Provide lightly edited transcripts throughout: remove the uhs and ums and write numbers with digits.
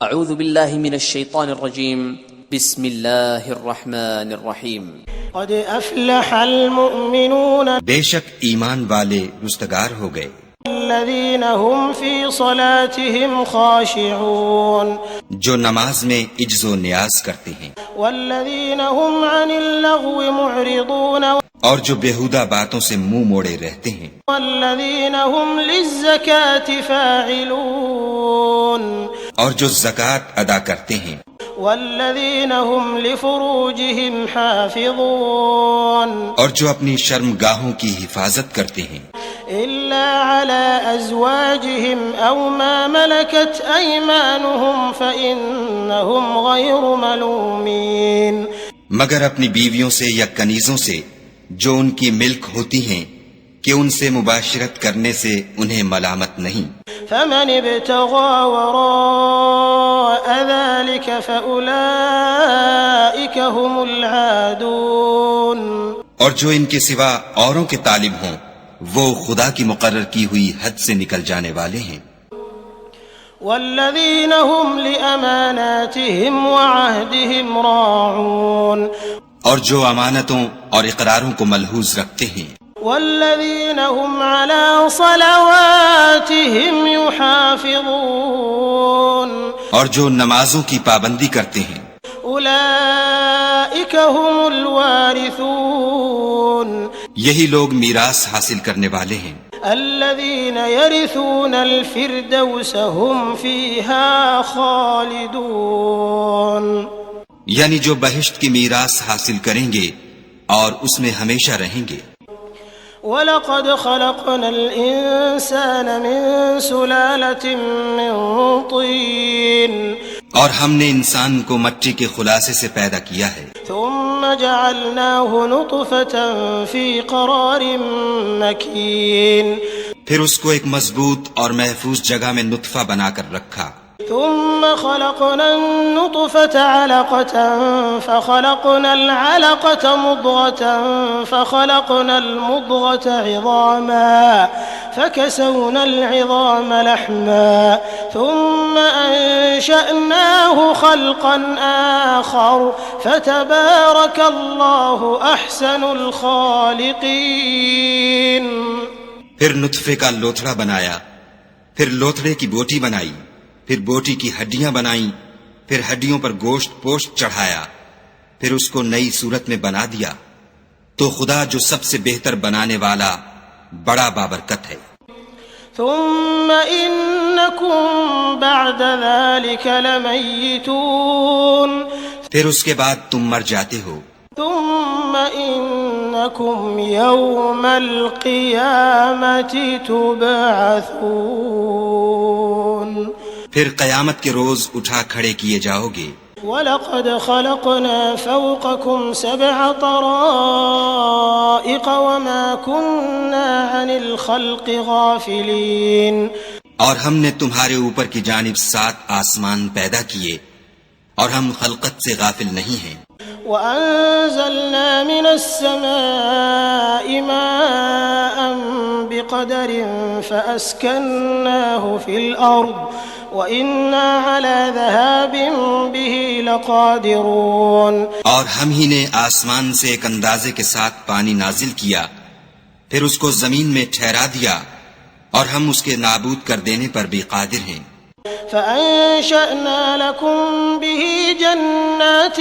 اعوذ باللہ من الشیطان الرجیم بسم اللہ الرحمن الرحیم قد افلح المؤمنون بے شک ایمان والے رستگار ہو گئے الذين هم في صلاتهم خاشعون جو نماز میں عجز و نیاز کرتے ہیں والذين هم عن اللغو معرضون اور جو بیہودہ باتوں سے منہ موڑے رہتے ہیں والذين هم للزكاة فاعلون اور جو زکوٰۃ ادا کرتے ہیں والذين هم لفروجهم حافظون اور جو اپنی شرمگاہوں کی حفاظت کرتے ہیں إلا على أزواجهم أو ما ملكت أيمانهم فإنهم غير ملومين مگر اپنی بیویوں سے یا کنیزوں سے جو ان کی ملک ہوتی ہیں کہ ان سے مباشرت کرنے سے انہیں ملامت نہیں فمن ابتغى وراء ذلك فأولئك هم العادون اور جو ان کے سوا اوروں کے طالب ہوں وہ خدا کی مقرر کی ہوئی حد سے نکل جانے والے ہیں والذين هم لأماناتهم وعهدهم راعون اور جو امانتوں اور اقراروں کو ملحوظ رکھتے ہیں والذين هم على صلواتهم يحافظون اور جو نمازوں کی پابندی کرتے ہیں أولئك هم الوارثون یہی لوگ میراث حاصل کرنے والے ہیں الذين يرثون الفردوس هم فيها خالدون یعنی جو بہشت کی میراث حاصل کریں گے اور اس میں ہمیشہ رہیں گے وَلَقَدْ خَلَقْنَا الْإِنسَانَ مِنْ سُلَالَةٍ مِّن طِينٍ اور ہم نے انسان کو مٹی کے خلاصے سے پیدا کیا ہے ثُمَّ جَعَلْنَاهُ نُطْفَةً فِي قَرَارٍ مَّكِينٍ پھر اس کو ایک مضبوط اور محفوظ جگہ میں نطفہ بنا کر رکھا ثم خلقنا النطفة علقة فخلقنا العلقة مضغة فخلقنا المضغة عظاما فكسونا العظام لحما ثم أنشأناه خلقا آخر فتبارك الله أحسن الخالقين پھر نطفے کا لوتھڑا بنایا پھر لوتھڑے کی بوٹی بنائی پھر بوٹی کی ہڈیاں بنائیں پھر ہڈیوں پر گوشت پوشت چڑھایا پھر اس کو نئی صورت میں بنا دیا تو خدا جو سب سے بہتر بنانے والا بڑا بابرکت ہے ثم إنكم بعد ذلك لميتون پھر اس کے بعد تم مر جاتے ہو ثم إنكم يوم القيامة تبعثون پھر قیامت کے روز اٹھا کھڑے کیے جاؤ گے وَلَقَدْ خَلَقْنَا فَوْقَكُمْ 7 طَرَائِقَ وَمَا كُنَّا عَنِ الْخَلْقِ غَافِلِينَ اور ہم نے تمہارے اوپر کی جانب 7 آسمان پیدا کیے اور ہم خلقت سے غافل نہیں ہیں وَأَنزَلْنَا مِنَ السَّمَاءِ مَاءً بِقَدَرٍ فَأَسْكَنَّاهُ فِي الْأَرْضِ وَإِنَّا عَلَى ذَهَابٍ بِهِ لَقَادِرُونَ اور ہم ہی نے آسمان سے ایک اندازے کے ساتھ پانی نازل کیا پھر اس کو زمین میں ٹھہرا دیا اور ہم اس کے نابود کر دینے پر بھی قادر ہیں فَأَنشَأْنَا لَكُمْ بِهِ جَنَّاتٍ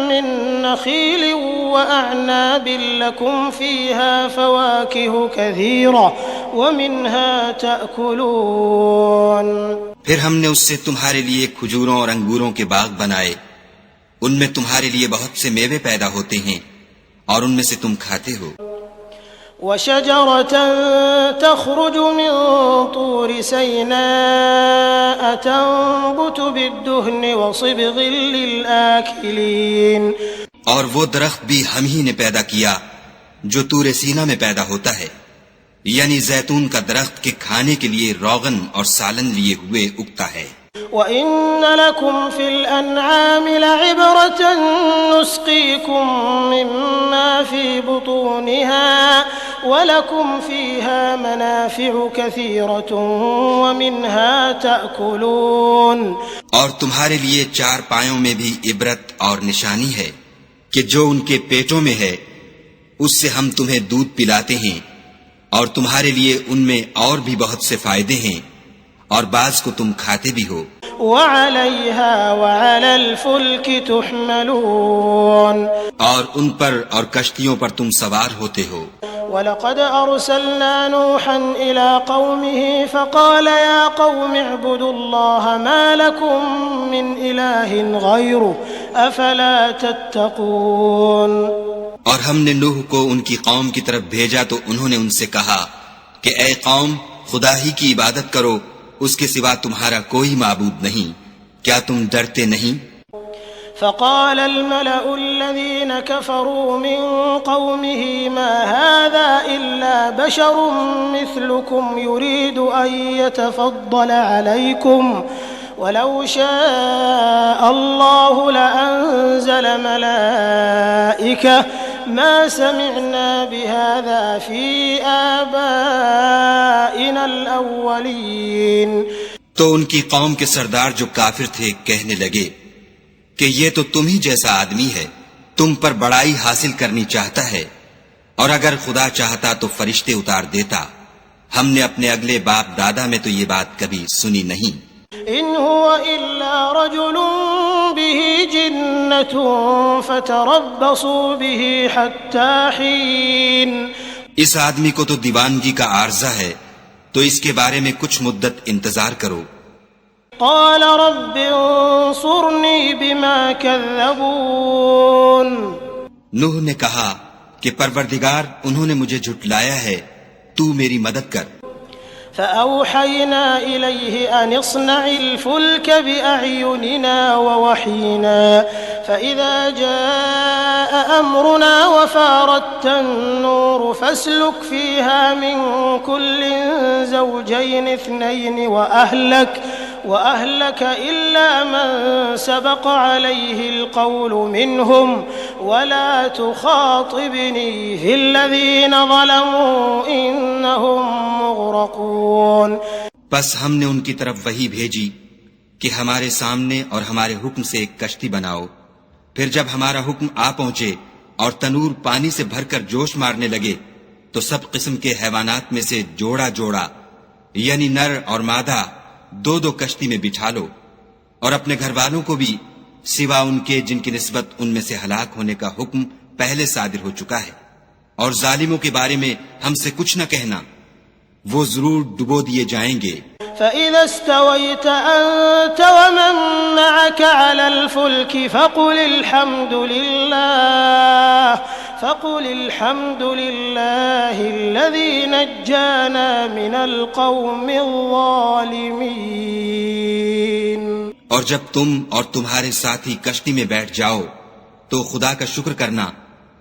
مِّن نَخِيلٍ وَأَعْنَابٍ لَكُمْ فِيهَا فَوَاكِهُ كَثِيرَةٌ وَمِنْهَا تَأْكُلُونَ پھر ہم نے اس سے تمہارے لیے کھجوروں اور انگوروں کے باغ بنائے ان میں تمہارے لیے بہت سے میوے پیدا ہوتے ہیں اور ان میں سے تم کھاتے ہو وَشَجَرَةً تَخْرُجُ مِن طُورِ سَيْنَاءَ تَنبُتُ بِالدُّهْنِ وَصِبْغٍ لِلْآكِلِينَ اور وہ درخت بھی ہم ہی نے پیدا کیا جو طور سینا میں پیدا ہوتا ہے یعنی زیتون کا درخت کے کھانے کے لیے روغن اور سالن لیے ہوئے اگتا ہے وَإِنَّ لَكُمْ فِي الْأَنْعَامِ لَعِبْرَةً نُسْقِيكُم مِّمَّا فِي بُطُونِهَا وَلَكُمْ فِيهَا مَنَافِعُ كَثِيرَةٌ وَمِنْهَا تَأْكُلُونَ اور تمہارے لیے چار پایوں میں بھی عبرت اور نشانی ہے کہ جو ان کے پیٹوں میں ہے اس سے ہم تمہیں دودھ پلاتے ہیں، اور تمہارے لیے ان میں اور بھی بہت سے فائدے ہیں، اور بعض کو تم کھاتے بھی ہو۔ وَعَلَيْهَا وَعَلَى الْفُلْكِ تُحْمَلُونَ اور ان پر اور کشتیوں پر تم سوار ہوتے ہو۔ وَلَقَدْ أَرْسَلْنَا نُوحًا إِلَىٰ قَوْمِهِ فَقَالَ يَا قَوْمِ اعْبُدُوا اللَّهَ مَا لَكُم مِّنْ إِلَٰهٍ غَيْرُهُ أَفَلَا تَتَّقُونَ۔ اور ہم نے نوح کو ان کی قوم کی طرف بھیجا تو انہوں نے ان سے کہا کہ اے قوم، خدا ہی کی عبادت کرو، اس کے سوا تمہارا کوئی معبود نہیں، کیا تم ڈرتے نہیں؟ فقال الملأ الذين كفروا من قومه ما هذا إلا بشر مثلكم يريد أن يتفضل عليكم ولو شاء الله لأنزل ملائكة ما سمعنا بهذا في آبائنا الأولين۔ تو ان کی قوم کے سردار جو کافر تھے کہنے لگے کہ یہ تو تم ہی جیسا آدمی ہے، تم پر بڑائی حاصل کرنی چاہتا ہے، اور اگر خدا چاہتا تو فرشتے اتار دیتا، ہم نے اپنے اگلے باپ دادا میں تو یہ بات کبھی سنی نہیں۔ إن هو إلا رجل به جنة فتربصوا به حتى حين۔ اس آدمی کو تو دیوانگی کا عارضہ ہے، تو اس کے بارے میں کچھ مدت انتظار کرو۔ قال رب انصرني بما كذبون۔ نوح نے کہا کہ پروردگار انہوں نے مجھے جھٹلایا ہے، تو میری مدد کر۔ فأوحينا إليه أن اصنع الفلك بأعيننا ووحينا فإذا جاء أمرنا وفارت النور فاسلك فيها من كل زوجين اثنين وأهلك إلا من سبق عليه القول منهم ولا تخاطبني في الذين ظلموا إنهم مغرقون۔ بس ہم نے ان کی طرف وحی بھیجی کہ ہمارے سامنے اور ہمارے حکم سے ایک کشتی بناؤ، پھر جب ہمارا حکم آ پہنچے اور تنور پانی سے بھر کر جوش مارنے لگے تو سب قسم کے حیوانات میں سے جوڑا جوڑا یعنی نر اور مادہ دو دو کشتی میں بٹھا لو، اور اپنے گھر والوں کو بھی سوا ان کے جن کی نسبت ان میں سے ہلاک ہونے کا حکم پہلے صادر ہو چکا ہے، اور ظالموں کے بارے میں ہم سے کچھ نہ کہنا، وہ ضرور ڈبو دیے جائیں گے۔ فإذا استويت أنت ومن معك على الفلك فقل الحمد لله الذي نجانا من القوم الظالمين۔ اور جب تم اور تمہارے ساتھی کشتی میں بیٹھ جاؤ تو خدا کا شکر کرنا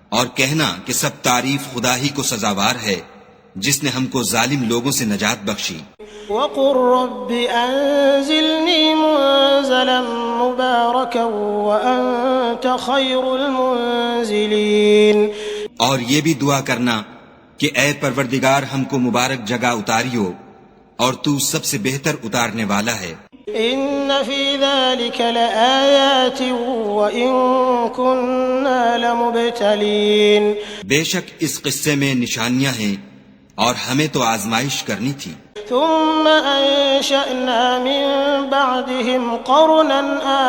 اور کہنا کہ سب تعریف خدا ہی کو سزاوار ہے جس نے ہم کو ظالم لوگوں سے نجات بخشی۔ وَقُلْ رَبِّ أَنزِلْنِي مُنزَلًا مُبَارَكًا وَأَنْتَ خَيْرُ الْمُنزِلِينَ۔ اور یہ بھی دعا کرنا کہ اے پروردگار ہم کو مبارک جگہ اتاریو، اور تو سب سے بہتر اتارنے والا ہے۔ إِنَّ فِي ذَلِكَ لَآيَاتٍ وَإِن كُنَّا لَمُبْتَلِينَ۔ بے شک اس قصے میں نشانیاں ہیں اور ہمیں تو آزمائش کرنی تھی۔ ثم أنشأنا من بعدهم قرنا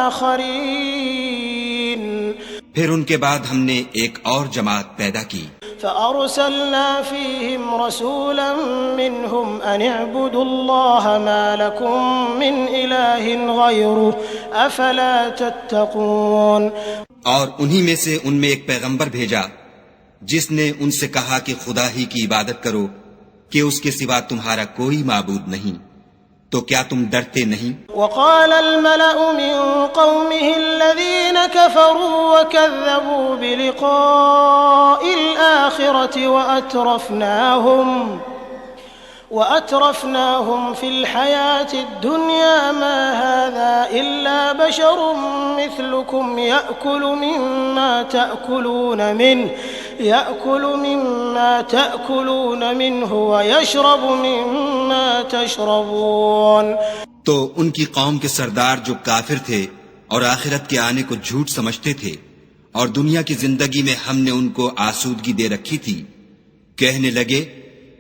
آخرين۔ پھر ان کے بعد ہم نے ایک اور جماعت پیدا کی۔ فأرسلنا فيهم رسولا منهم أن اعبدوا الله ما لكم من إله غيره أفلا تتقون۔ اور انہی میں سے ان میں ایک پیغمبر بھیجا جس نے ان سے کہا کہ خدا ہی کی عبادت کرو کہ اس کے سوا تمہارا کوئی معبود نہیں، تو کیا تم ڈرتے نہیں؟ وقال الملأ من قومه الذين كفروا وكذبوا بلقاء الآخرة وأترفناهم في الحياة الدنيا ما هذا إلا بشر مثلكم يأكل مما تأكلون منه ويشرب مما تشربون. تو ان کی قوم کے سردار جو کافر تھے اور آخرت کے آنے کو جھوٹ سمجھتے تھے اور دنیا کی زندگی میں ہم نے ان کو آسودگی دے رکھی تھی، کہنے لگے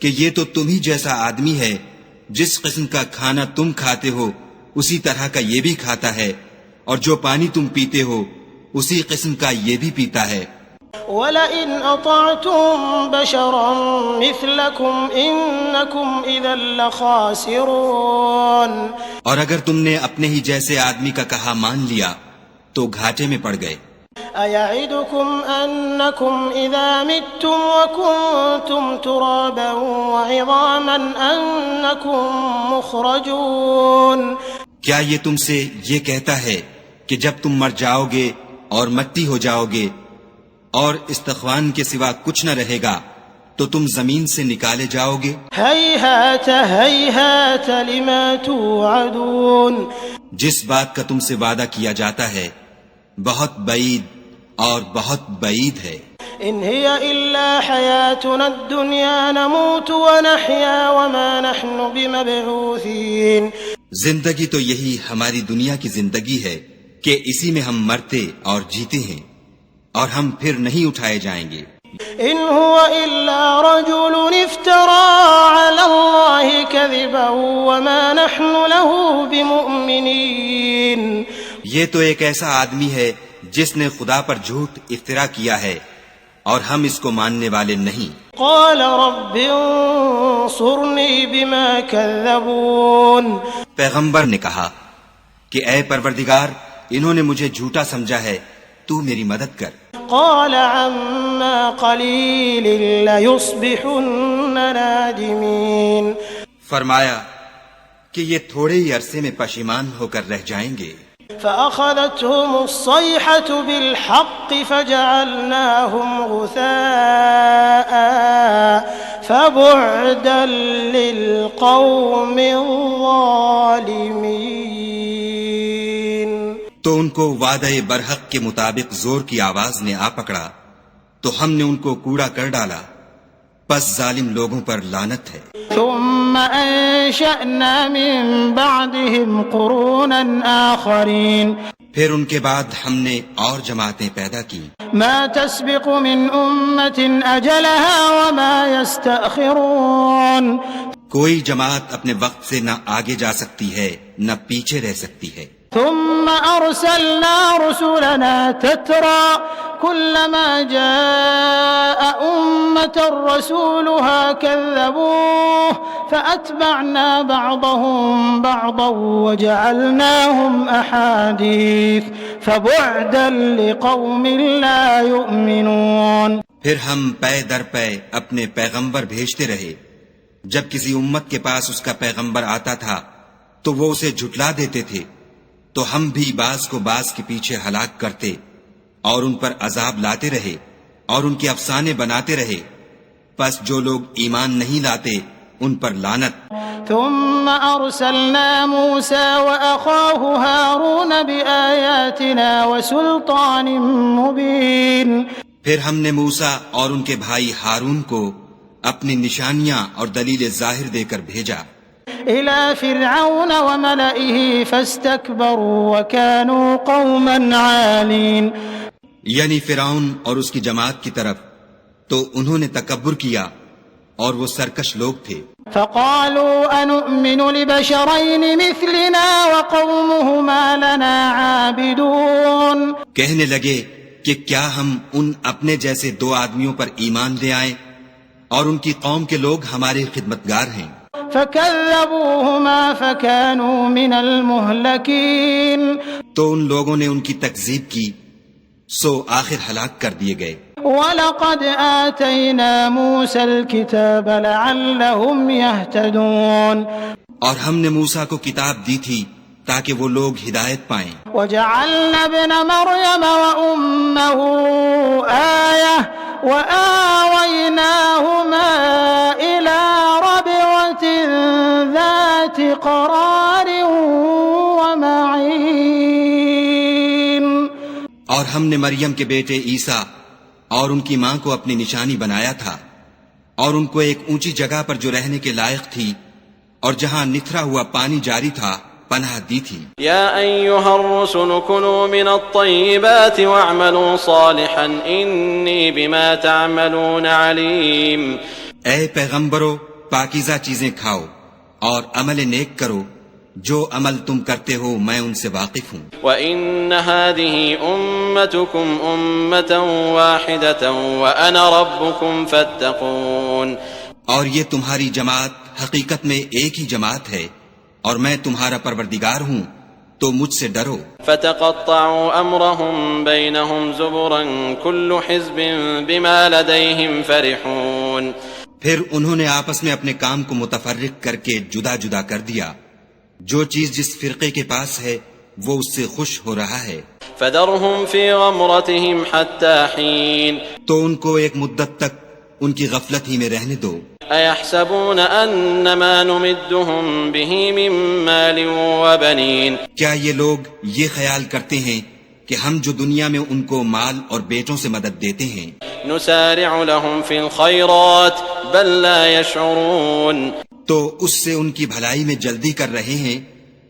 کہ یہ تو تم ہی جیسا آدمی ہے، جس قسم کا کھانا تم کھاتے ہو اسی طرح کا یہ بھی کھاتا ہے، اور جو پانی تم پیتے ہو اسی قسم کا یہ بھی پیتا ہے. وَلَئِنْ أَطَعْتُمْ بَشَرًا مِثْلَكُمْ إِنَّكُمْ إِذًا لَخَاسِرُونَ. اور اگر تم نے اپنے ہی جیسے آدمی کا کہا مان لیا تو گھاٹے میں پڑ گئے. أَيَعِدُكُمْ أَنَّكُمْ إِذَا مِتُّمْ وَكُنْتُمْ تُرَابًا وَعِظَامًا أَنَّكُمْ مُخْرَجُونَ. کیا یہ تم سے یہ کہتا ہے کہ جب تم مر جاؤ گے اور مٹی ہو جاؤ گے اور استخوان کے سوا کچھ نہ رہے گا تو تم زمین سے نکالے جاؤ گے؟ هَيْهَاتَ هَيْهَاتَ لِمَا تُوعَدُونَ. جس بات کا تم سے وعدہ کیا جاتا ہے بہت بعید اور بہت بعید ہے. إِنْ هِيَ إِلَّا حَيَاتُنَا الدُّنْيَا نَمُوتُ وَنَحْيَا وَمَا نَحْنُ بِمَبْعُوثِينَ. زندگی تو یہی ہماری دنیا کی زندگی ہے کہ اسی میں ہم مرتے اور جیتے ہیں اور ہم پھر نہیں اٹھائے جائیں گے. إِنْ هُوَ إِلَّا رَجُلٌ افْتَرَى عَلَى اللَّهِ كَذِبًا وَمَا نَحْنُ لَهُ بِمُؤْمِنِينَ. یہ تو ایک ایسا آدمی ہے جس نے خدا پر جھوٹ افترا کیا ہے اور ہم اس کو ماننے والے نہیں. قال رب انصرني بما كذبون. پیغمبر نے کہا کہ اے پروردگار انہوں نے مجھے جھوٹا سمجھا ہے، تو میری مدد کر. قال عما قليل ليصبحن نادمين. فرمایا کہ یہ تھوڑے ہی عرصے میں پشیمان ہو کر رہ جائیں گے. فأخذتهم الصيحة بالحق فجعلناهم غثاء فبعدا للقوم الظالمين. تو ان کو وعدہ برحق کے مطابق زور کی آواز نے آ پکڑا تو ہم نے ان کو کوڑا کر ڈالا، پس ظالم لوگوں پر لعنت ہے. ثم انشأنا من بعدهم قرونا آخرين. پھر ان کے بعد ہم نے اور جماعتیں پیدا کی. ما تسبق من أمة أجلها وما يستأخرون. کوئی جماعت اپنے وقت سے نہ آگے جا سکتی ہے نہ پیچھے رہ سکتی ہے. ثم أرسلنا رسلنا تترى كلما جاء أمة رسولها كذبوه فأتبعنا بعضهم بعضا وجعلناهم أحاديث فبعدا لقوم لا يؤمنون. پھر ہم پے در پے اپنے پیغمبر بھیجتے رہے. جب کسی امت کے پاس اس کا پیغمبر آتا تھا تو وہ اسے جھٹلا دیتے تھے، تو ہم بھی بعض کو بعض کے پیچھے ہلاک کرتے اور ان پر عذاب لاتے رہے اور ان کے افسانے بناتے رہے. پس جو لوگ ایمان نہیں لاتے ان پر لعنت. ثم أرسلنا موسى وأخاه هارون بآياتنا وسلطان مبين. پھر ہم نے موسیٰ اور ان کے بھائی ہارون کو اپنی نشانیاں اور دلیل ظاہر دے کر بھیجا. إلى فرعون وملئه فاستكبروا وكانوا قوما عالين. یعنی فرعون اور اس کی جماعت کی طرف، تو انہوں نے تکبر کیا اور وہ سرکش لوگ تھے. فقالوا أنؤمن لبشرين مثلنا وقومهما لنا عابدون. کہنے لگے کہ کیا ہم ان اپنے جیسے دو آدمیوں پر ایمان لے آئیں اور ان کی قوم کے لوگ ہمارے خدمتگار ہیں. فكذبوهما فكانوا من المهلكين. تو ان لوگوں نے ان کی تکذیب کی سو آخر ہلاک کر دیے گئے. وَلَقَدْ آتَيْنَا مُوسَى الْكِتَابَ لَعَلَّهُمْ يَهْتَدُونَ. اور ہم نے موسیٰ کو کتاب دی تھی تاکہ وہ لوگ ہدایت پائیں. وَجَعَلْنَا ابْنَ مَرْيَمَ وَأُمَّهُ آيَةً وَآوَيْنَاهُمَا إِلَى رَبْوَةٍ قرار ومعين. اور ہم نے مریم کے بیٹے عیسیٰ اور ان کی ماں کو اپنی نشانی بنایا تھا، اور ان کو ایک اونچی جگہ پر جو رہنے کے لائق تھی اور جہاں نتھرا ہوا پانی جاری تھا پناہ دی تھی. یا ایھا الرسل کلوا من الطیبات واعملوا صالحا انی بما تعملون علیم. اے پیغمبرو، پاکیزہ چیزیں کھاؤ اور عمل نیک کرو، جو عمل تم کرتے ہو میں ان سے واقف ہوں. وَإِنَّ هَذِهِ أُمَّتُكُمْ أُمَّةً وَاحِدَةً وَأَنَا رَبُّكُمْ فَاتَّقُونِ. اور یہ تمہاری جماعت حقیقت میں ایک ہی جماعت ہے اور میں تمہارا پروردگار ہوں، تو مجھ سے ڈرو. فَتَقَطَّعُوا أَمْرَهُمْ بَيْنَهُمْ زُبُرًا كُلُّ حِزْبٍ بِمَا لَدَيْهِمْ فَرِحُونَ. پھر انہوں نے آپس میں اپنے کام کو متفرق کر کے جدا جدا کر دیا. جو چیز جس فرقے کے پاس ہے وہ اس سے خوش ہو رہا ہے. فَذَرْهُمْ فِي غَمْرَتِهِمْ حَتَّى حِينٍ. تو ان کو ایک مدت تک ان کی غفلت ہی میں رہنے دو. أَيَحْسَبُونَ أَنَّمَا نُمِدُّهُمْ بِهِ مِن مَّالٍ وَبَنِينَ. کیا یہ لوگ یہ خیال کرتے ہیں کہ ہم جو دنیا میں ان کو مال اور بیٹوں سے مدد دیتے ہیں، نُسَارِعُ لَهُمْ فِي الْخَيْرَاتِ بَل لَّا يَشْعُرُونَ. تو اس سے ان کی بھلائی میں جلدی کر رہے ہیں؟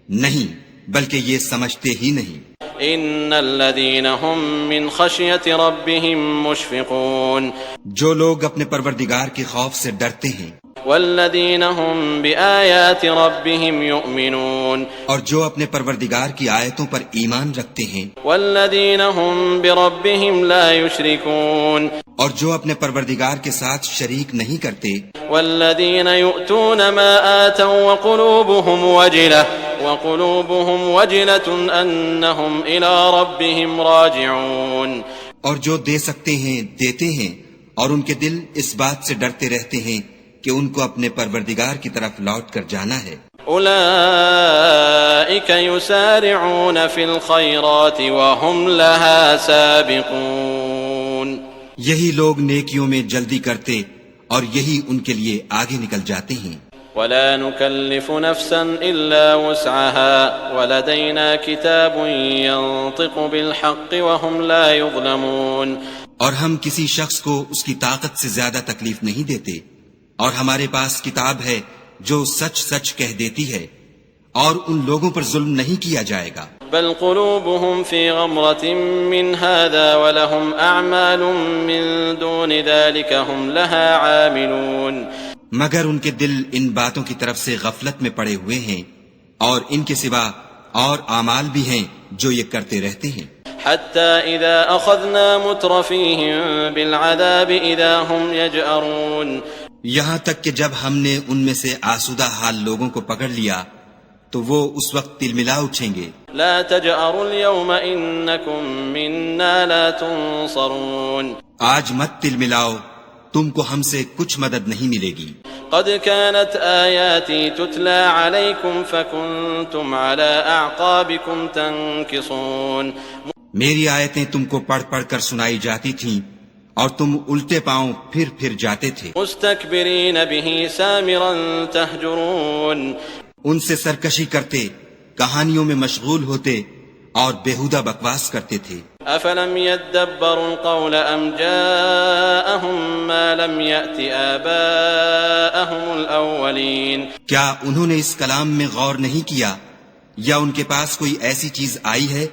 نہیں، بلکہ یہ سمجھتے ہی نہیں. إِنَّ الَّذِينَ هُم مِّن خَشْيَةِ رَبِّهِم مُّشْفِقُونَ. جو لوگ اپنے پروردگار کے خوف سے ڈرتے ہیں، وَالَّذِينَ هُم بِآيَاتِ رَبِّهِمْ يُؤْمِنُونَ. اور جو اپنے پروردگار کی آیتوں پر ایمان رکھتے ہیں، وَالَّذِينَ هُم بِرَبِّهِمْ لَا يُشْرِكُونَ. اور جو اپنے پروردگار کے ساتھ شریک نہیں کرتے. وَالَّذِينَ يُؤْتُونَ مَا آتَوا وَقُلُوبُهُمْ وَجِلَةٌ أَنَّهُمْ إِلَى رَبِّهِمْ رَاجِعُونَ. اور جو دے سکتے ہیں دیتے ہیں، اور ان کے دل اس بات سے ڈرتے رہتے ہیں کہ ان کو اپنے پروردگار کی طرف لوٹ کر جانا ہے. أُولَئِكَ يُسَارِعُونَ فِي الْخَيْرَاتِ وَهُمْ لَهَا سَابِقُونَ. یہی لوگ نیکیوں میں جلدی کرتے اور یہی ان کے لیے آگے نکل جاتے ہیں. وَلَا نُكَلِّفُ نَفْسًا إِلَّا وُسْعَهَا وَلَدَيْنَا كِتَابٌ يَنطِقُ بِالْحَقِّ وَهُمْ لَا يُظْلَمُونَ. اور ہم کسی شخص کو اس کی طاقت سے زیادہ تکلیف نہیں دیتے، اور ہمارے پاس کتاب ہے جو سچ سچ کہہ دیتی ہے، اور ان لوگوں پر ظلم نہیں کیا جائے گا. بل قلوبهم في غمرة من هذا ولهم أعمال من دون ذلك هم لها عاملون. مگر ان کے دل ان باتوں کی طرف سے غفلت میں پڑے ہوئے ہیں، اور ان کے سوا اور اعمال بھی ہیں جو یہ کرتے رہتے ہیں. حتى إذا أخذنا مترفيهم بالعذاب إذا هم يجأرون. یہاں تک کہ جب ہم نے ان میں سے آسودہ حال لوگوں کو پکڑ لیا تو وہ اس وقت تلملا اٹھیں گے. لا تجأروا اليوم إنكم منا لا تنصرون. آج مت تلملاؤ، تم کو ہم سے کچھ مدد نہیں ملے گی. قد كانت آياتي تتلى عليكم فكنتم على أعقابكم تنكصون. میری آیتیں تم کو پڑھ پڑھ کر سنائی جاتی تھیں اور تم الٹے پاؤں پھر جاتے تھے. مستكبرين به سامرا تهجرون. ان سے سرکشی کرتے، کہانیوں میں مشغول ہوتے اور بیہودہ بکواس کرتے تھے. افلم يدبروا القول ام جاءهم ما لم يأت آباءهم الاولين. کیا انہوں نے اس کلام میں غور نہیں کیا، یا ان کے پاس کوئی ایسی چیز آئی ہے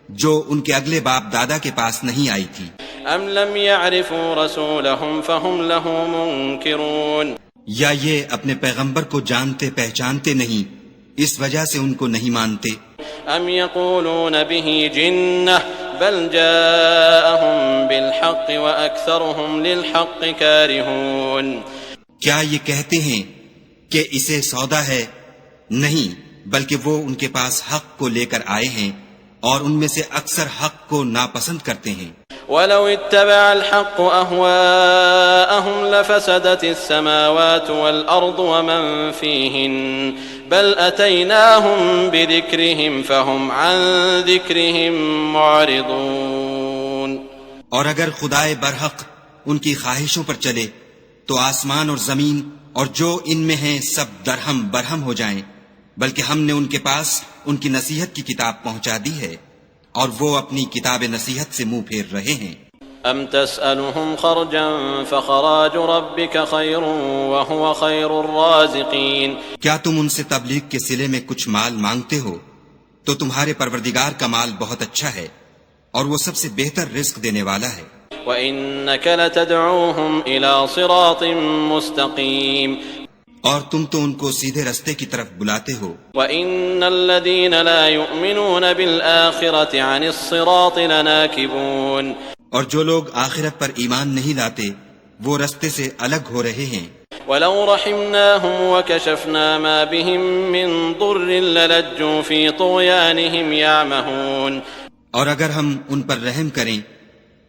جو ان کے اگلے باپ دادا کے پاس نہیں آئی تھی؟ ام لم يعرفوا رسولهم فهم له منكرون. یا یہ اپنے پیغمبر کو جانتے پہچانتے نہیں، اس وجہ سے ان کو نہیں مانتے. ام يقولون به جنة بل جاءهم بالحق واكثرهم للحق كارهون. کیا یہ کہتے ہیں کہ اسے سودا ہے؟ نہیں، بلکہ وہ ان کے پاس حق کو لے کر آئے ہیں اور ان میں سے اکثر حق کو ناپسند کرتے ہیں. ولو اتبع الحق أهواءهم لفسدت السماوات والأرض ومن فيهن بل أتيناهم بذكرهم فهم عن ذكرهم معرضون. اور اگر خدائے برحق ان کی خواہشوں پر چلے تو آسمان اور زمین اور جو ان میں ہیں سب درہم برہم ہو جائیں، بلکہ ہم نے ان کے پاس ان کی نصیحت کی کتاب پہنچا دی ہے اور وہ اپنی کتاب نصیحت سے منہ پھیر رہے ہیں۔ ام تسألهم خرجا فخراج ربك خير وهو خير الرازقين۔ کیا تم ان سے تبلیغ کے صلے میں کچھ مال مانگتے ہو تو تمہارے پروردگار کا مال بہت اچھا ہے اور وہ سب سے بہتر رزق دینے والا ہے۔ وإنك لتدعوهم إلى صراط مستقيم۔ اور تم تو ان کو سیدھے رستے کی طرف بلاتے ہو۔ وَإِنَّ الَّذِينَ لَا يُؤْمِنُونَ بِالْآخِرَةِ عَنِ الصِّرَاطِ لَنَاكِبُونَ۔ اور جو لوگ آخرت پر ایمان نہیں لاتے وہ رستے سے الگ ہو رہے ہیں۔ وَلَوْ رَحِمْنَاهُمْ وَكَشَفْنَا مَا بِهِمْ مِنْ ضُرٍّ لَلَجُّوا فِي طُغْيَانِهِمْ يَعْمَهُونَ۔ اور اگر ہم ان پر رحم کریں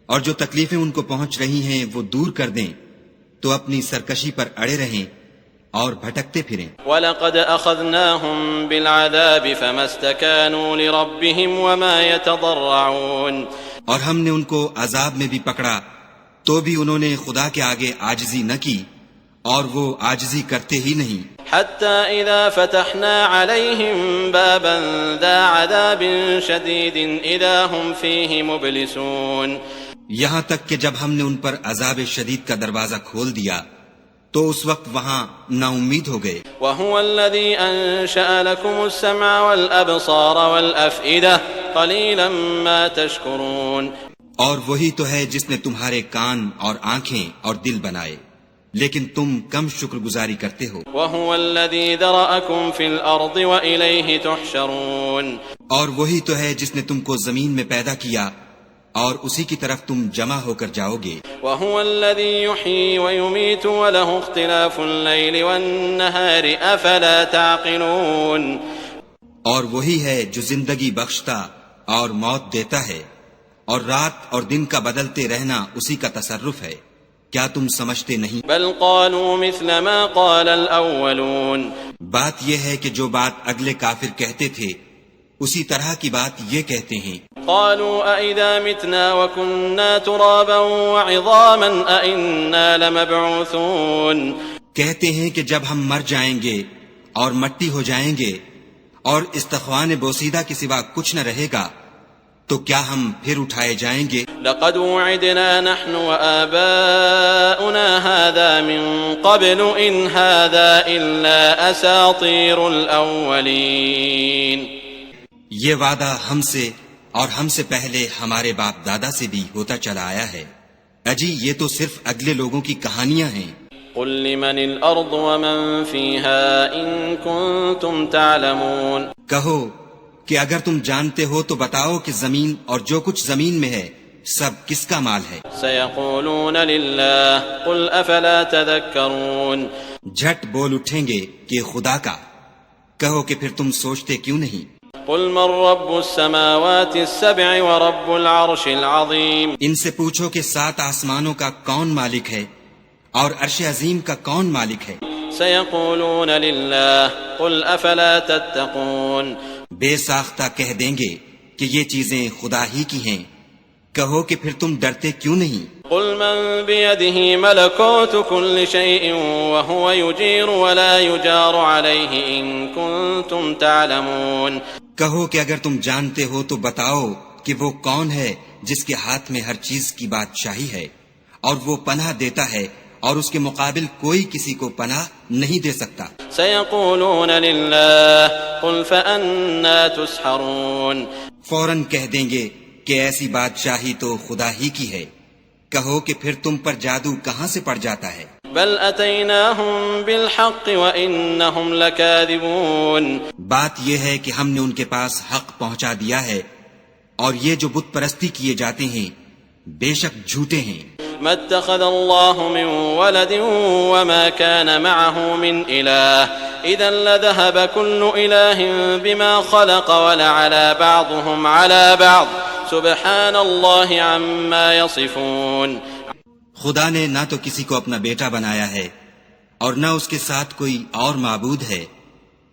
اور جو تکلیفیں ان کو پہنچ رہی ہیں وہ دور کر دیں تو اپنی سرکشی پر اڑے رہیں اور بھٹکتے پھریں۔ وَلَقَدْ أَخَذْنَاهُمْ بِالْعَذَابِ فَمَا اسْتَكَانُوا لِرَبِّهِمْ وَمَا يَتَضَرَّعُونَ۔ اور ہم نے ان کو عذاب میں بھی پکڑا تو بھی انہوں نے خدا کے آگے عاجزی نہ کی اور وہ عاجزی کرتے ہی نہیں۔ حَتَّى إِذَا فَتَحْنَا عَلَيْهِمْ بَابًا ذَا عَذَابٍ شَدِيدٍ إِذَا هُمْ فِيهِ مُبْلِسُونَ۔ یہاں تک کہ جب ہم نے ان پر عذاب شدید کا دروازہ کھول دیا تو اس وقت وہاں نا امید ہو گئے۔ وَهُوَ الَّذِي أَنشَأَ لَكُمُ السَّمْعَ وَالْأَبْصَارَ وَالْأَفْئِدَةَ قَلِيلًا مَا تَشْكُرُونَ۔ اور وہی تو ہے جس نے تمہارے کان اور آنکھیں اور دل بنائے لیکن تم کم شکر گزاری کرتے ہو۔ وَهُوَ الَّذِي ذَرَأَكُمْ فِي الْأَرْضِ وَإِلَيْهِ تُحْشَرُونَ۔ اور وہی تو ہے جس نے تم کو زمین میں پیدا کیا اور اسی کی طرف تم جمع ہو کر جاؤ گے۔ وَهُوَ الَّذِي يُحْيِي وَيُمِيتُ وَلَهُ اخْتِلَافُ اللَّيْلِ وَالنَّهَارِ أَفَلَا تَعْقِلُونَ۔ اور وہی ہے جو زندگی بخشتا اور موت دیتا ہے اور رات اور دن کا بدلتے رہنا اسی کا تصرف ہے، کیا تم سمجھتے نہیں؟ بل قالوا مثل ما قال الأولون۔ بات یہ ہے کہ جو بات اگلے کافر کہتے تھے اسی طرح کی بات یہ کہتے ہیں۔ قالوا أئذا متنا وكنا ترابا وعظاما أئنا لمبعوثون۔ کہتے ہیں کہ جب ہم مر جائیں گے اور مٹی ہو جائیں گے اور استخوان بوسیدہ کے سوا کچھ نہ رہے گا تو کیا ہم پھر اٹھائے جائیں گے؟ لقد وعدنا نحن وآباؤنا هذا من قبل إن هذا إلا أساطير الأولين۔ یہ وعدہ ہم سے اور ہم سے پہلے ہمارے باپ دادا سے بھی ہوتا چلا آیا ہے، اجی یہ تو صرف اگلے لوگوں کی کہانیاں ہیں۔ قل لمن الأرض ومن فيها إن كنتم تعلمون۔ کہو کہ اگر تم جانتے ہو تو بتاؤ کہ زمین اور جو کچھ زمین میں ہے سب کس کا مال ہے؟ سيقولون لله قل أفلا تذكرون۔ جھٹ بول اٹھیں گے کہ خدا کا، کہو کہ پھر تم سوچتے کیوں نہیں؟ قل من رب السماوات السبع ورب العرش العظيم۔ ان سے پوچھو کہ 7 آسمانوں کا کون مالک ہے اور عرش عظیم کا کون مالک ہے؟ سيقولون لله قل أفلا تتقون۔ بے ساختہ کہہ دیں گے کہ یہ چیزیں خدا ہی کی ہیں، کہو کہ پھر تم ڈرتے کیوں نہیں؟ قل من بيده ملكوت كل شيء وهو يجير ولا يجار عليه إن كنتم تعلمون۔ کہو کہ اگر تم جانتے ہو تو بتاؤ کہ وہ کون ہے جس کے ہاتھ میں ہر چیز کی بادشاہی ہے اور وہ پناہ دیتا ہے اور اس کے مقابل کوئی کسی کو پناہ نہیں دے سکتا۔ سيقولون لله قل فأنا تسحرون۔ فوراً کہہ دیں گے کہ ایسی بادشاہی تو خدا ہی کی ہے، کہو کہ پھر تم پر جادو کہاں سے پڑ جاتا ہے؟ بل أتيناهم بالحق وإنهم لكاذبون۔ بات یہ ہے کہ ہم نے ان کے پاس حق پہنچا دیا ہے اور یہ جو بت پرستی کیے جاتے ہیں بے شک جھوٹے ہیں۔ ما اتخذ الله من ولد وما كان معه من إله إذا لذهب كل إله بما خلق ولعلى بعضهم على بعض سبحان الله عما يصفون۔ خدا نے نہ تو کسی کو اپنا بیٹا بنایا ہے اور نہ اس کے ساتھ کوئی اور معبود ہے،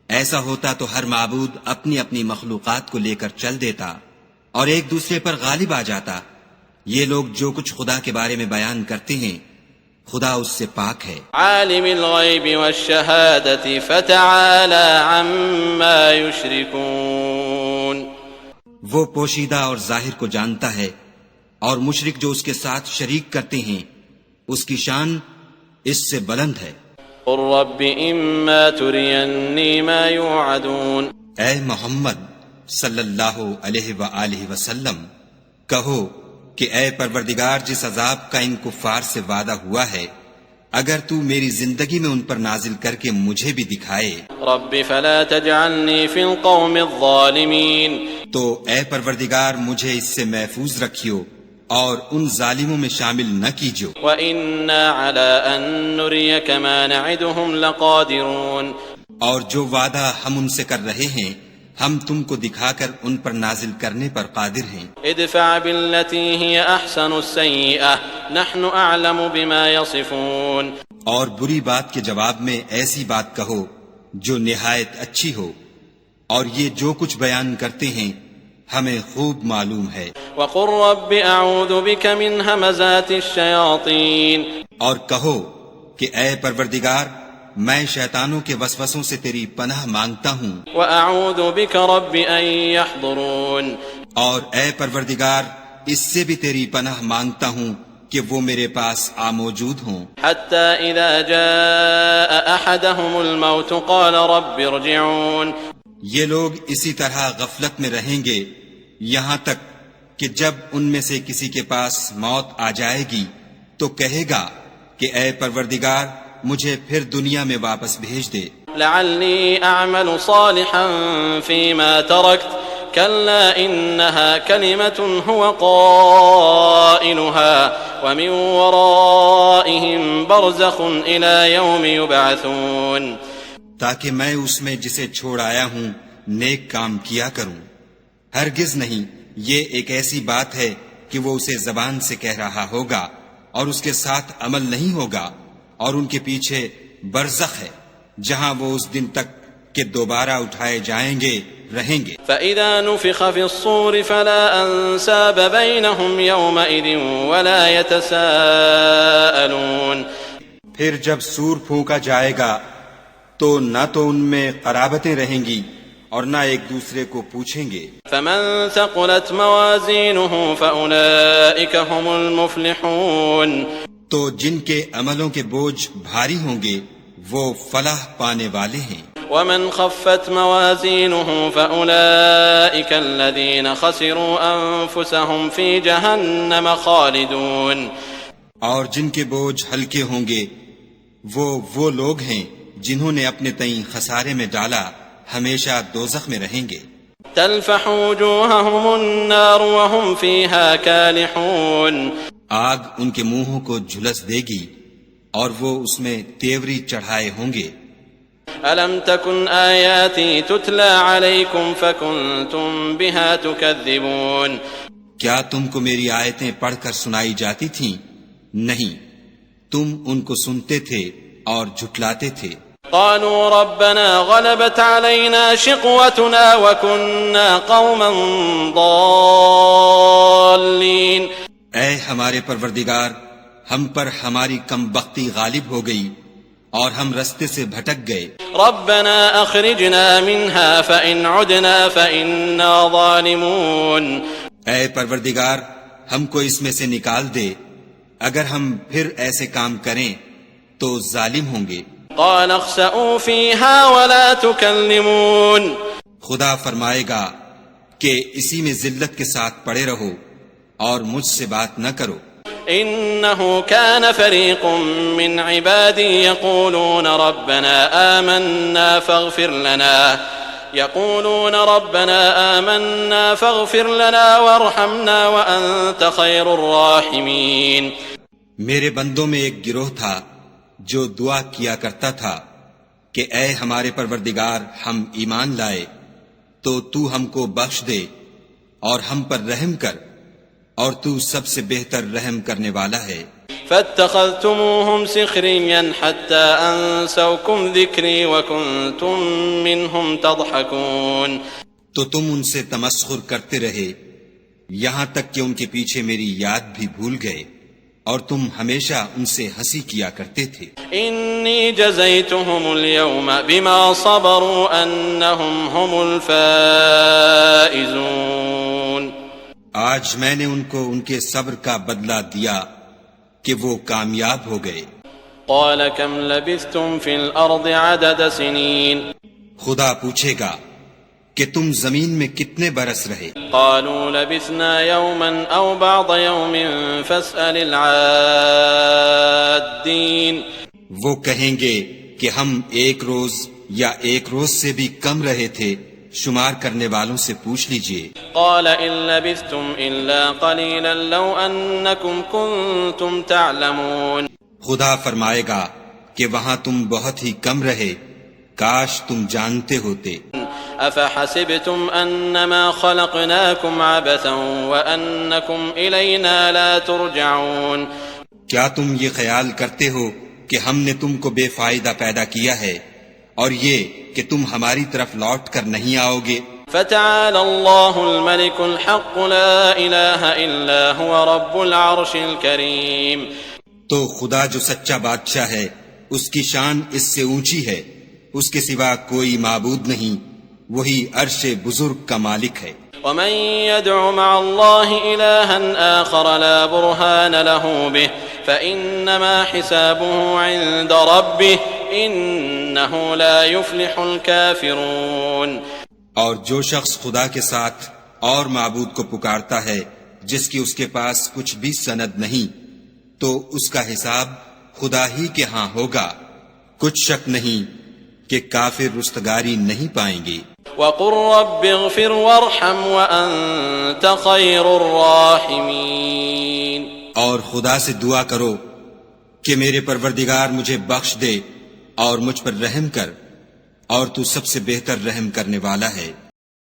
ایسا ہوتا تو ہر معبود اپنی اپنی مخلوقات کو لے کر چل دیتا اور ایک دوسرے پر غالب آ جاتا۔ یہ لوگ جو کچھ خدا کے بارے میں بیان کرتے ہیں خدا اس سے پاک ہے۔ عالم الغیب والشہادة فتعالی عما یشرکون، وہ پوشیدہ اور ظاہر کو جانتا ہے، اور مشرک جو اس کے ساتھ شریک کرتے ہیں اس کی شان اس سے بلند ہے۔ قل رب اما ترینی ما یوعدون، اے محمد صلی اللہ علیہ وآلہ وسلم کہو کہ اے پروردگار، جس عذاب کا ان کفار سے وعدہ ہوا ہے اگر تو میری زندگی میں ان پر نازل کر کے مجھے بھی دکھائے، رب فلا تجعلنی فی القوم الظالمین، تو اے پروردگار مجھے اس سے محفوظ رکھیو اور ان ظالموں میں شامل نہ کیجو۔ وَإِنَّا عَلَىٰ أَن نُّرِيَكَ مَا نَعِدُهُمْ لَقَادِرُونَ، اور جو وعدہ ہم ان سے کر رہے ہیں ہم تم کو دکھا کر ان پر نازل کرنے پر قادر ہیں۔ ادفع بالتي هي احسن السيئة نحن اعلم بما يصفون، اور بری بات کے جواب میں ایسی بات کہو جو نہایت اچھی ہو، اور یہ جو کچھ بیان کرتے ہیں ہمیں خوب معلوم ہے۔ وقل رب اعوذ بك من همزات الشياطين، اور کہو کہ اے پروردگار میں شیطانوں کے وسوسوں سے تیری پناہ مانگتا ہوں، واعوذ بك رب ان يحضرون، اور اے پروردگار اس سے بھی تیری پناہ مانگتا ہوں کہ وہ میرے پاس موجود ہوں۔ حتى اذا جاء احدهم الموت قال رب ارجعون، یہ لوگ اسی طرح غفلت میں رہیں گے یہاں تک کہ جب ان میں سے کسی کے پاس موت آ جائے گی تو کہے گا کہ اے پروردگار مجھے پھر دنیا میں واپس بھیج دے، لعلی اعمل صالحا فيما تركت كلا انها كلمة هو قائلها ومن ورائهم برزخ الى يوم يبعثون، تاکہ میں اس میں جسے چھوڑ آیا ہوں نیک کام کیا کروں۔ ہرگز نہیں، یہ ایک ایسی بات ہے کہ وہ اسے زبان سے کہہ رہا ہوگا اور اس کے ساتھ عمل نہیں ہوگا، اور ان کے پیچھے برزخ ہے جہاں وہ اس دن تک کہ دوبارہ اٹھائے جائیں گے رہیں گے۔ فَإِذَا نُفِخَ فِي الصُّورِ فَلَا أَنْسَابَ بَيْنَهُمْ يَوْمَئِذٍ وَلَا يَتَسَاءَلُونَ، پھر جب سور پھونکا جائے گا تو نہ تو ان میں قرابتیں رہیں گی اور نہ ایک دوسرے کو پوچھیں گے۔ فَمَن ثَقُلَتْ مَوَازِينُهُ فَأُولَئِكَ هُمُ الْمُفْلِحُونَ، تو جن کے عملوں کے بوجھ بھاری ہوں گے وہ فلاح پانے والے ہیں۔ وَمَنْ خَفَّتْ مَوَازِينُهُ فَأُولَئِكَ الَّذِينَ خَسِرُوا أَنفُسَهُمْ فِي جَهَنَّمَ خَالِدُونَ، اور جن کے بوجھ ہلکے ہوں گے وہ لوگ ہیں جنہوں نے اپنے تئیں خسارے میں ڈالا، ہمیشہ دوزخ میں رہیں گے۔ تَلْفَحُ وُجُوهَهُمُ النَّارُ وَهُمْ فِيهَا كَالِحُونَ، آگ ان کے منہوں کو جھلس دے گی اور وہ اس میں تیوری چڑھائے ہوں گے۔ أَلَمْ تَكُنْ آيَاتِي تُتْلَى عَلَيْكُمْ فَكُنْتُمْ بِهَا تُكَذِّبُونَ، کیا تم کو میری آیتیں پڑھ کر سنائی جاتی تھیں؟ نہیں، تم ان کو سنتے تھے اور جھٹلاتے تھے۔ قالوا ربنا غلبت علينا شقوتنا وكنا قوما ضالين، اے ہمارے پروردگار ہم پر ہماری کم بختی غالب ہو گئی اور ہم رستے سے بھٹک گئے۔ ربنا اخرجنا منها فإن عدنا فإنا ظالمون، اے پروردگار ہم کو اس میں سے نکال دے، اگر ہم پھر ایسے کام کریں تو ظالم ہوں گے۔ قال اخسئوا فيها ولا تكلمون، خدا فرمائے گا کہ اسی میں ذلت کے ساتھ پڑے رہو اور مجھ سے بات نہ کرو۔ إنه كان فريق من عبادي يقولون ربنا آمنا فاغفر لنا وارحمنا وأنت خير الراحمين، میرے بندوں میں ایک گروہ تھا جو دعا کیا کرتا تھا کہ اے ہمارے پروردگار ہم ایمان لائے تو تو ہم کو بخش دے اور ہم پر رحم کر، اور تو سب سے بہتر رحم کرنے والا ہے۔ فاتخذتموهم سخريا حتى أنسوكم ذكري وكنتم منهم تضحكون، تو تم ان سے تمسخر کرتے رہے یہاں تک کہ ان کے پیچھے میری یاد بھی بھول گئے اور تم ہمیشہ ان سے ہنسی کیا کرتے تھے۔ إني جزيتهم اليوم بما صبروا أنهم هم الفائزون۔ آج میں نے ان کو ان کے صبر کا بدلہ دیا کہ وہ کامیاب ہو گئے۔ قال كم لبثتم في الأرض عدد سنين؟ خدا پوچھے گا کہ تم زمین میں کتنے برس رہے؟ قالوا لبثنا يوما أو بعض يوم فاسأل العادين۔ وہ کہیں گے کہ ہم ایک روز یا ایک روز سے بھی کم رہے تھے، شمار کرنے والوں سے پوچھ لیجئے۔ قال إن لبثتم إلا قليلا لو أنكم كنتم تعلمون۔ خدا فرمائے گا کہ وہاں تم بہت ہی کم رہے، کاش تم جانتے ہوتے۔ أفحسبتم أنما خلقناكم عبثا وأنكم إلينا لا ترجعون۔ کیا تم یہ خیال کرتے ہو کہ ہم نے تم کو بے فائدہ پیدا کیا ہے اور یہ کہ تم ہماری طرف لوٹ کر نہیں آؤ گے؟ فتعالى الله الملك الحق لا إله إلا هو رب العرش الكريم۔ تو خدا جو سچا بادشاہ ہے اس کی شان اس سے اونچی ہے، اس کے سوا کوئی معبود نہیں، وہی عرش بزرگ کا مالک ہے۔ ومن يدع مع الله إلها آخر لا برهان له به فإنما حسابه عند ربه إنه لا يفلح الكافرون۔ اور جو شخص خدا کے ساتھ اور معبود کو پکارتا ہے جس کی اس کے پاس کچھ بھی سند نہیں، تو اس کا حساب خدا ہی کے ہاں ہوگا، کچھ شک نہیں کہ کافر رستگاری نہیں پائیں گے۔ وقل رب اغفر وارحم وأنت خير الراحمين۔ اور خدا سے دعا کرو کہ میرے پروردگار مجھے بخش دے اور مجھ پر رحم کر، اور تو سب سے بہتر رحم کرنے والا ہے۔